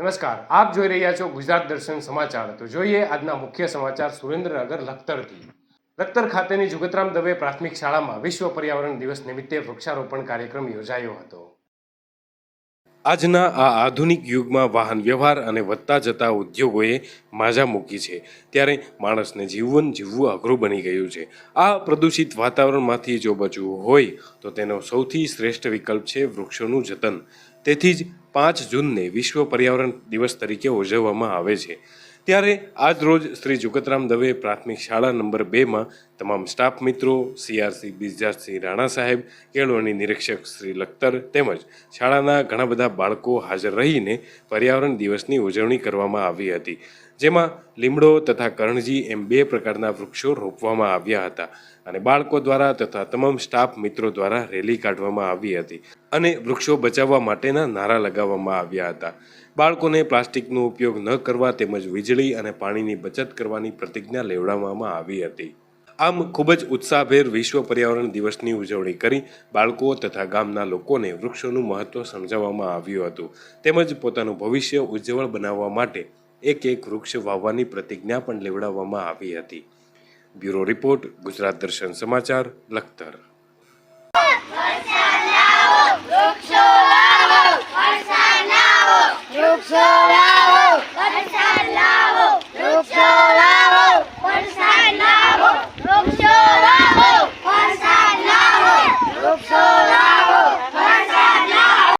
નમસ્કાર, આપ જોઈ રહ્યા છો ગુજરાત દર્શન સમાચાર। તો જોઈએ આજના મુખ્ય સમાચાર સુરેન્દ્રનગર લખતરથી। લખતર ખાતેની જુગતરામ દવે પ્રાથમિક શાળામાં વિશ્વ પર્યાવરણ દિવસ નિમિત્તે વૃક્ષારોપણ કાર્યક્રમ યોજાયો હતો। આજના આ આધુનિક યુગમાં વાહન વ્યવહાર અને વધતા જતા ઉદ્યોગોએ માજા મૂકી છે, ત્યારે માણસને જીવન જીવવું અઘરું બની ગયું છે। આ પ્રદૂષિત વાતાવરણમાંથી જો બચવું હોય તો તેનો સૌથી શ્રેષ્ઠ વિકલ્પ છે વૃક્ષોનું જતન। તેથી જ 5 જૂનને વિશ્વ પર્યાવરણ દિવસ તરીકે ઉજવવામાં આવે છે। ત્યારે આજ રોજ શ્રી જુગતરામ દવે પ્રાથમિક શાળા નંબર 2માં તમામ સ્ટાફ મિત્રો, CRC બિરજાસિંહ રાણા સાહેબ, કેળવણી નિરીક્ષક શ્રી લખતર તેમજ શાળાના ઘણા બધા બાળકો હાજર રહીને પર્યાવરણ દિવસની ઉજવણી કરવામાં આવી હતી, જેમાં લીમડો તથા કરણજી એમ 2 પ્રકારના વૃક્ષો રોપવામાં આવ્યા હતા અને બાળકો દ્વારા તથા તમામ સ્ટાફ મિત્રો દ્વારા રેલી કાઢવામાં આવી હતી અને વૃક્ષો બચાવવા માટેના નારા લગાવવામાં આવ્યા હતા। બાળકોને પ્લાસ્ટિકનો ઉપયોગ ન કરવા તેમજ વીજળી અને પાણીની બચત કરવાની પ્રતિજ્ઞા લેવડાવવામાં આવી હતી। આમ ખૂબ જ ઉત્સાહભેર વિશ્વ પર્યાવરણ દિવસની ઉજવણી કરી બાળકો તથા ગામના લોકોને વૃક્ષોનું મહત્વ સમજાવવામાં આવ્યું હતું તેમજ પોતાનું ભવિષ્ય ઉજ્જવળ બનાવવા માટે એક વૃક્ષ વાવવાની પ્રતિજ્ઞા પણ લેવડાવવામાં આવી હતી। બ્યુરો રિપોર્ટ, ગુજરાત દર્શન સમાચાર, લખતર। વૃક્ષો